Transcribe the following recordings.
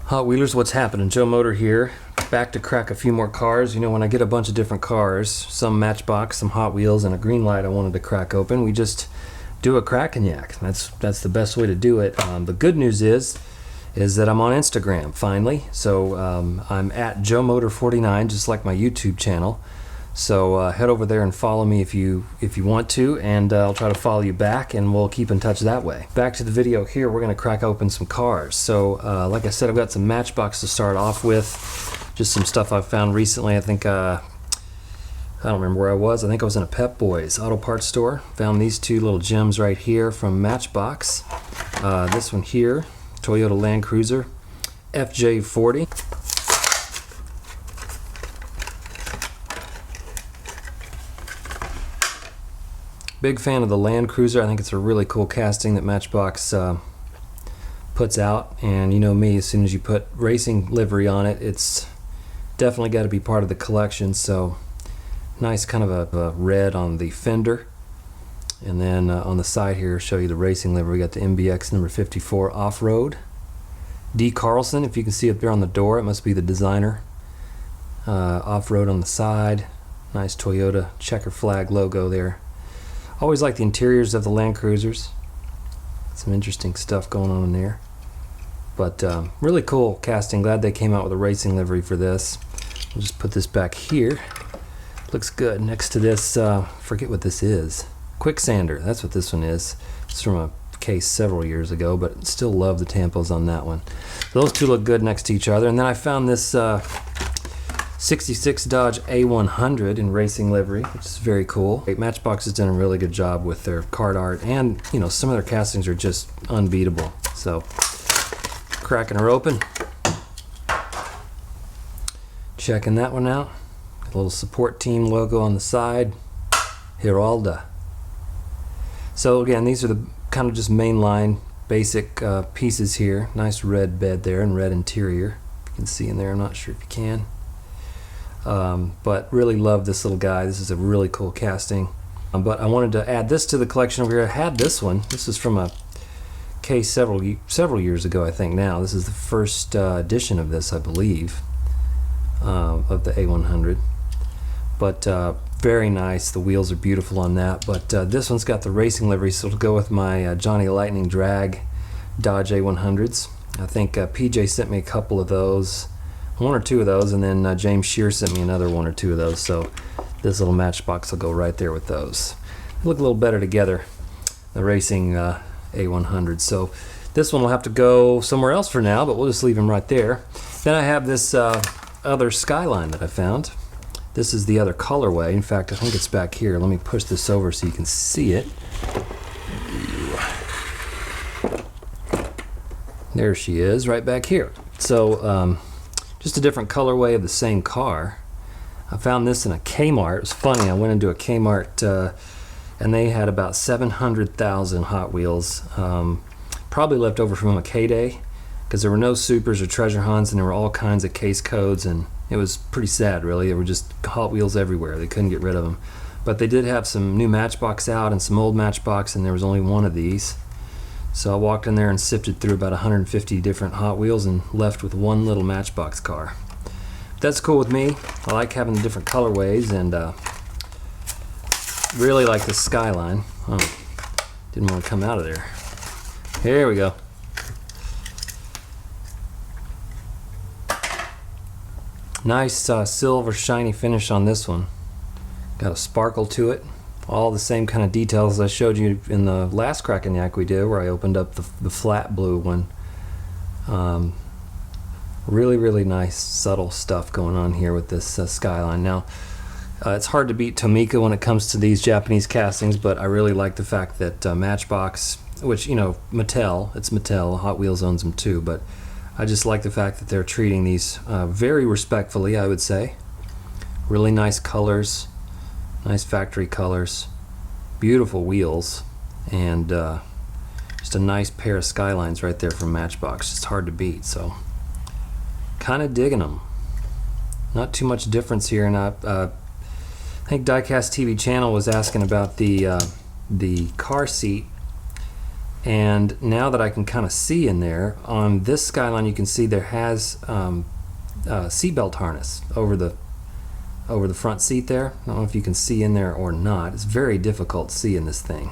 Hot Wheelers, what's happening? Joe Motor here, back to crack a few more cars. You know, when I get a bunch of different cars, some Matchbox, some Hot Wheels, and a Greenlight I wanted to crack open, we just do a crack and yak. That's the best way to do it. The good news is that I'm on Instagram finally. So I'm at Joe Motor 49, just like my YouTube channel. So head over there and follow me if you want to, and I'll try to follow you back, and we'll keep in touch that way. Back to the video here, we're going to crack open some cars. So like I said, I've got some Matchbox to start off with, just some stuff I've found recently. I think I don't remember where I was. I think I was in a Pep Boys auto parts store. Found these two little gems right here from Matchbox. This one here, Toyota Landcruiser FJ40. Big fan of the Landcruiser. I think it's a really cool casting that Matchbox puts out, and you know me, as soon as you put racing livery on it, it's definitely got to be part of the collection. So nice kind of a red on the fender, and then on the side here show you the racing livery. We got the MBX number 54 off-road. D. Carlson, if you can see up there on the door, it must be the designer. Off-road on the side. Nice Toyota checker flag logo there. Always like the interiors of the Landcruisers. Some interesting stuff going on in there. But really cool casting. Glad they came out with a racing livery for this. We'll just put this back here. Looks good next to this, forget what this is. Quicksander, that's what this one is. It's from a case several years ago, but still love the tampos on that one. Those two look good next to each other. And then I found this 66 Dodge A100 in racing livery, which is very cool. Matchbox has done a really good job with their card art, and you know, some of their castings are just unbeatable. So cracking her open, checking that one out. A little support team logo on the side, Hiralda. So again, these are the kind of just mainline basic pieces here. Nice red bed there and red interior. You can see in there, I'm not sure if you can. But really love this little guy. This is a really cool casting. But I wanted to add this to the collection over here. I had this one. This is from a case several years ago, I think now. This is the first edition of this, I believe, of the A100. But very nice. The wheels are beautiful on that. But this one's got the racing livery, so it'll go with my Johnny Lightning Drag Dodge A100s. I think PJ sent me a couple of those. One or two of those, and then James Shear sent me another one or two of those, so this little Matchbox will go right there with those. They look a little better together, the racing A100. So this one will have to go somewhere else for now, but we'll just leave him right there. Then I have this other Skyline that I found. This is the other colorway. In fact, I think it's back here. Let me push this over so you can see it. There she is, right back here. So just a different colorway of the same car. I found this in a Kmart. It was funny, I went into a Kmart and they had about 700,000 Hot Wheels, probably left over from a K-Day, because there were no Supers or Treasure Hunts, and there were all kinds of case codes, and it was pretty sad really. There were just Hot Wheels everywhere. They couldn't get rid of them. But they did have some new Matchbox out and some old Matchbox, and there was only one of these. So I walked in there and sifted through about 150 different Hot Wheels and left with one little Matchbox car. That's cool with me. I like having the different colorways, and really like the Skyline. Oh, didn't want to come out of there. Here we go. Nice silver shiny finish on this one. Got a sparkle to it. All the same kind of details I showed you in the last Crack and Yak we did, where I opened up the flat blue one. Really nice subtle stuff going on here with this Skyline. Now it's hard to beat Tomica when it comes to these Japanese castings, but I really like the fact that Matchbox, which, you know, Mattel, it's Mattel, Hot Wheels owns them too, but I just like the fact that they're treating these very respectfully, I would say. Really nice colors. Nice factory colors, beautiful wheels, and just a nice pair of Skylines right there from Matchbox. Just hard to beat, so kind of digging them. Not too much difference here, and I think Diecast TV channel was asking about the car seat And now that I can kind of see in there, on this Skyline you can see there has seatbelt harness over the front seat there. I don't know if you can see in there or not. It's very difficult to see in this thing.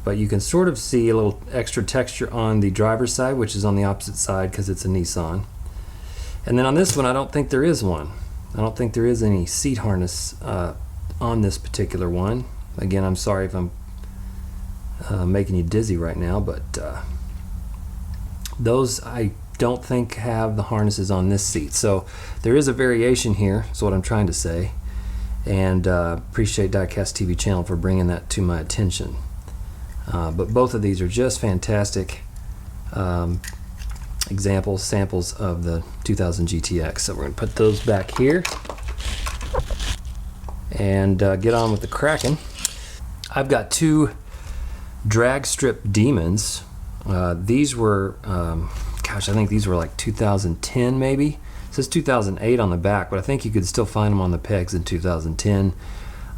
But you can sort of see a little extra texture on the driver's side, which is on the opposite side because it's a Nissan. And then on this one, I don't think there is one. I don't think there is any seat harness on this particular one. Again, I'm sorry if I'm making you dizzy right now, but those I don't think have the harnesses on this seat. So there is a variation here, is what I'm trying to say. And appreciate Diecast TV channel for bringing that to my attention. But both of these are just fantastic samples of the 2000 GTX. So we're going to put those back here and get on with the cracking. I've got two Dragstrip Demons. These were, gosh, I think these were like 2010 maybe. It says 2008 on the back, but I think you could still find them on the pegs in 2010.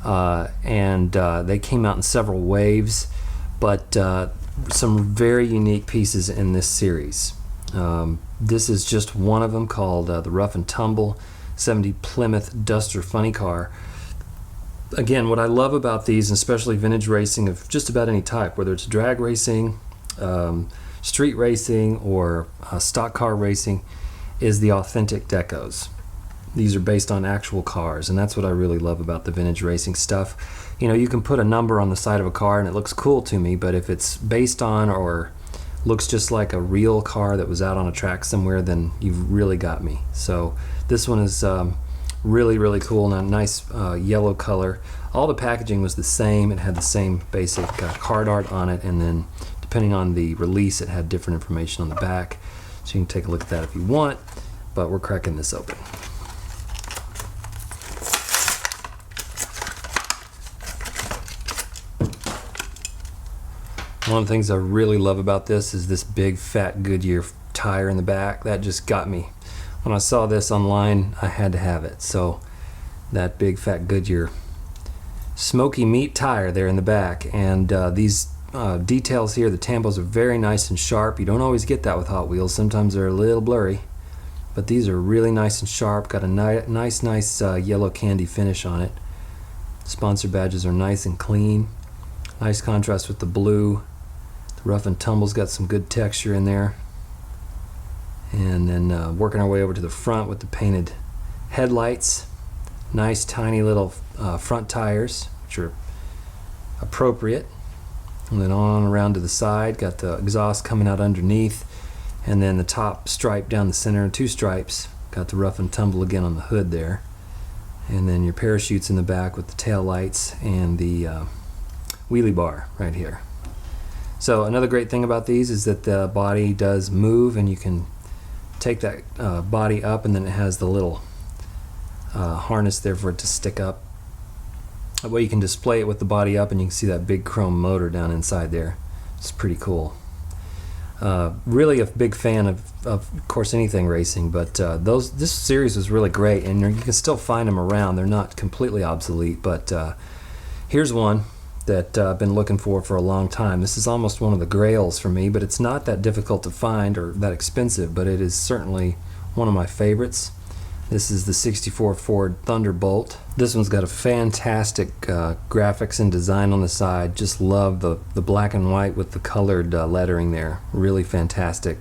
And they came out in several waves, but some very unique pieces in this series. This is just one of them, called the Rough and Tumble 70 Plymouth Duster Funny Car. Again, what I love about these, especially vintage racing of just about any type, whether it's drag racing, street racing, or stock car racing, is the authentic decos. These are based on actual cars, and that's what I really love about the vintage racing stuff. You know, you can put a number on the side of a car and it looks cool to me, but if it's based on or looks just like a real car that was out on a track somewhere, then you've really got me. So this one is really, really cool, and a nice yellow color. All the packaging was the same. It had the same basic card art on it, and then depending on the release, it had different information on the back. So you can take a look at that if you want, but we're cracking this open. One of the things I really love about this is this big fat Goodyear tire in the back. That just got me. When I saw this online, I had to have it. So that big fat Goodyear smoky meat tire there in the back, and these details here, the tampos are very nice and sharp. You don't always get that with Hot Wheels. Sometimes they're a little blurry, but these are really nice and sharp. Got a nice yellow candy finish on it. Sponsor badges are nice and clean. Nice contrast with the blue. The Rough and Tumble's got some good texture in there. And then working our way over to the front with the painted headlights. Nice tiny little front tires, which are appropriate. And then on around to the side, got the exhaust coming out underneath. And then the top stripe down the center, two stripes. Got the Rough and Tumble again on the hood there. And then your parachutes in the back with the tail lights and the wheelie bar right here. So another great thing about these is that the body does move, and you can take that body up, and then it has the little harness there for it to stick up. That way you can display it with the body up, and you can see that big chrome motor down inside there. It's pretty cool. Really a big fan of course, anything racing, but this series was really great, and you can still find them around. They're not completely obsolete, but here's one that I've been looking for a long time. This is almost one of the grails for me, but it's not that difficult to find or that expensive, but it is certainly one of my favorites. This is the 64 Ford Thunderbolt. This one's got a fantastic graphics and design on the side. Just love the black and white with the colored lettering there. Really fantastic.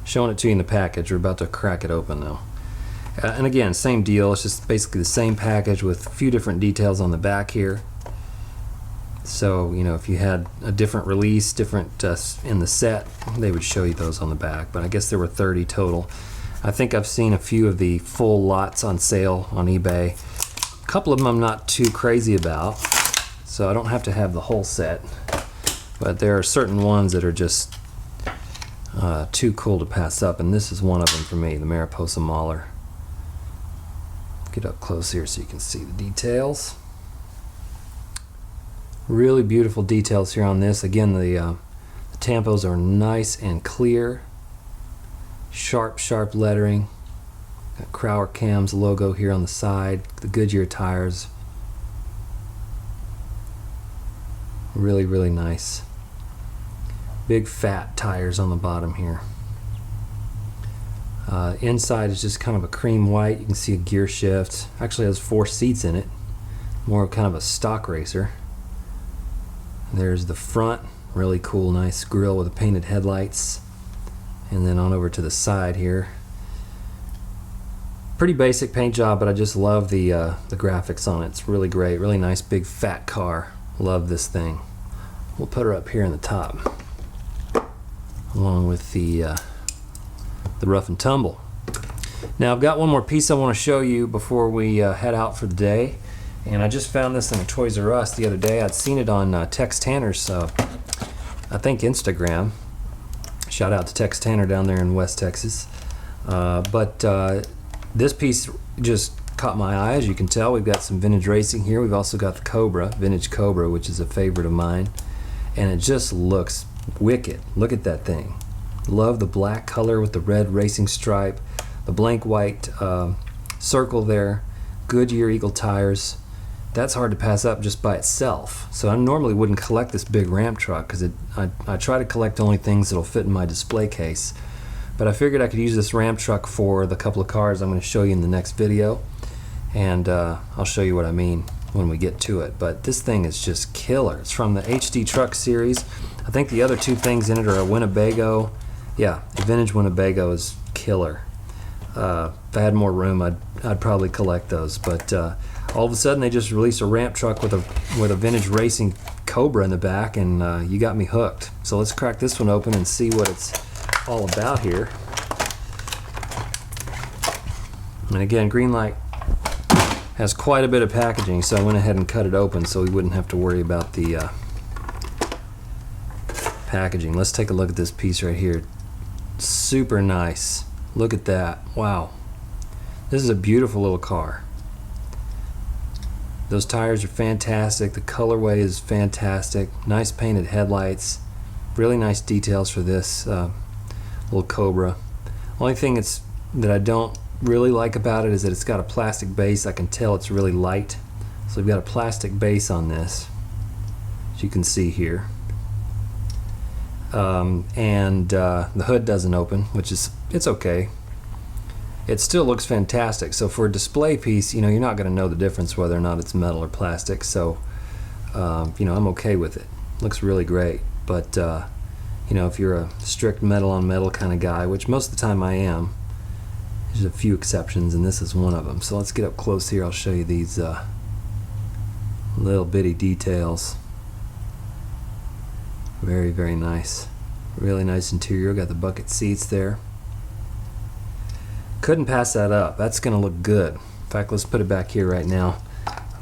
Showing it to you in the package. We're about to crack it open though. And again, same deal. It's just basically the same package with a few different details on the back here. So, you know, if you had a different release, different in the set, they would show you those on the back. But I guess there were 30 total. I think I've seen a few of the full lots on sale on eBay. A couple of them I'm not too crazy about, so I don't have to have the whole set. But there are certain ones that are just too cool to pass up, and this is one of them for me, the Mariposa Mauler. Get up close here so you can see the details. Really beautiful details here on this. Again, the tampos are nice and clear. Sharp lettering. Got Crower Cam's logo here on the side. The Goodyear tires. Really nice. Big fat tires on the bottom here. Inside is just kind of a cream white. You can see a gear shift. Actually has 4 seats in it. More kind of a stock racer. There's the front. Really cool, nice grille with the painted headlights. And then on over to the side here. Pretty basic paint job, but I just love the graphics on it. It's really great. Really nice big fat car. Love this thing. We'll put her up here in the top, along with the rough and tumble. Now I've got one more piece I want to show you before we head out for the day, and I just found this in a Toys R Us the other day. I'd seen it on Tex Tanner's, I think Instagram. Shout out to Tex Tanner down there in West Texas. This piece just caught my eye. As you can tell, we've got some vintage racing here. We've also got the Cobra, vintage Cobra, which is a favorite of mine, and it just looks wicked. Look at that thing. Love the black color with the red racing stripe, the blank white circle there, Goodyear Eagle tires. That's hard to pass up just by itself. So I normally wouldn't collect this big ramp truck because I try to collect only things that'll fit in my display case. But I figured I could use this ramp truck for the couple of cars I'm going to show you in the next video, and I'll show you what I mean when we get to it. But this thing is just killer. It's from the HD Truck series. I think the other 2 things in it are a Winnebago. Yeah, the vintage Winnebago is killer. If I had more room, I'd probably collect those. But all of a sudden, they just released a ramp truck with a vintage racing Cobra in the back, and you got me hooked. So let's crack this one open and see what it's all about here. And again, Greenlight has quite a bit of packaging, so I went ahead and cut it open so we wouldn't have to worry about the packaging. Let's take a look at this piece right here. Super nice. Look at that. Wow. This is a beautiful little car. Those tires are fantastic. The colorway is fantastic. Nice painted headlights. Really nice details for this little Cobra. Only thing that I don't really like about it is that it's got a plastic base. I can tell it's really light. So we've got a plastic base on this, as you can see here. The hood doesn't open, which is, it's okay. It still looks fantastic. So for a display piece, you know, you're not going to know the difference whether or not it's metal or plastic. So, you know, I'm okay with it. Looks really great. But, you know, if you're a strict metal on metal kind of guy, which most of the time I am, there's a few exceptions, and this is one of them. So let's get up close here. I'll show you these little bitty details. Very, very nice. Really nice interior. Got the bucket seats there. Couldn't pass that up. That's going to look good. In fact, let's put it back here right now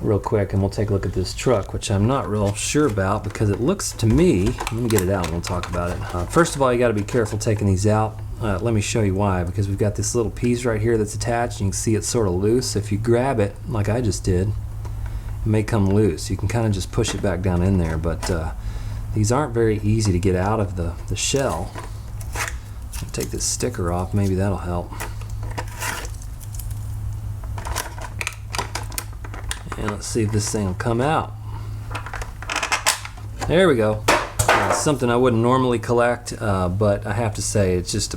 real quick, and we'll take a look at this truck, which I'm not real sure about because it looks to me, let me get it out and we'll talk about it. First of all, you got to be careful taking these out. Let me show you why, because we've got this little piece right here that's attached. You can see it's sort of loose. If you grab it like I just did, it may come loose. You can kind of just push it back down in there, but these aren't very easy to get out of the shell. I'll take this sticker off, maybe that'll help. And let's see if this thing will come out. There we go. Something I wouldn't normally collect, but I have to say it's just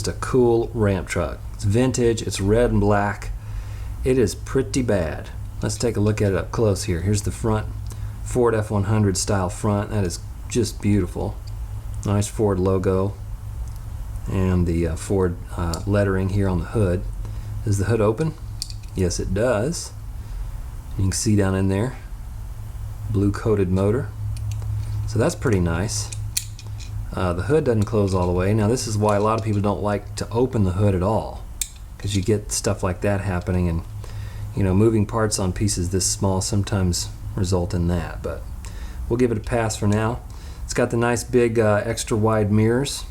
a cool ramp truck. It's vintage. It's red and black. It is pretty bad. Let's take a look at it up close here. Here's the front, Ford F100 style front. That is just beautiful. Nice Ford logo, and the Ford lettering here on the hood. Does the hood open? Yes, it does. You can see down in there, blue coated motor. So that's pretty nice. The hood doesn't close all the way. Now this is why a lot of people don't like to open the hood at all, because you get stuff like that happening, and you know, moving parts on pieces this small sometimes result in that. But we'll give it a pass for now. It's got the nice big extra wide mirrors.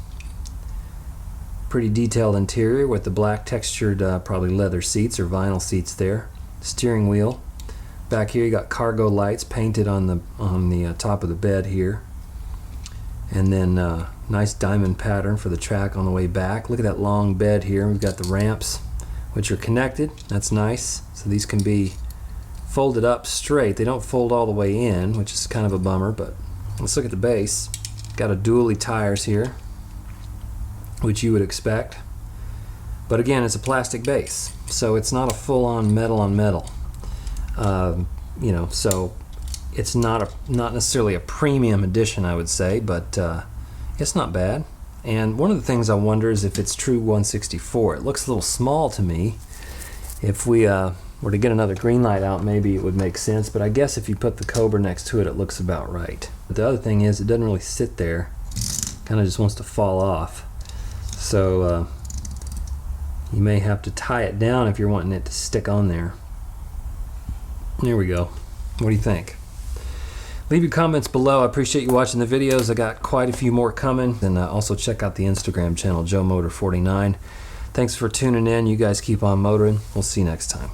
Pretty detailed interior with the black textured probably leather seats or vinyl seats there. Steering wheel. Back here you got cargo lights painted on the top of the bed here, and then nice diamond pattern for the track on the way back. Look at that long bed here. We've got the ramps, which are connected. That's nice. So these can be folded up straight. They don't fold all the way in, which is kind of a bummer, but let's look at the base. got a dually tires here, which you would expect. But again, it's a plastic base, so it's not a full-on metal on metal. You know, so it's not necessarily a premium edition, I would say, but it's not bad. And one of the things I wonder is if it's true 164. It looks a little small to me. If we were to get another Greenlight out, maybe it would make sense, but I guess if you put the Cobra next to it, it looks about right. But the other thing is, it doesn't really sit there. Kind of just wants to fall off. So you may have to tie it down if you're wanting it to stick on there. There we go. What do you think? Leave your comments below. I appreciate you watching the videos. I got quite a few more coming. And also check out the Instagram channel, JoeMotor49. Thanks for tuning in. You guys keep on motoring. We'll see you next time.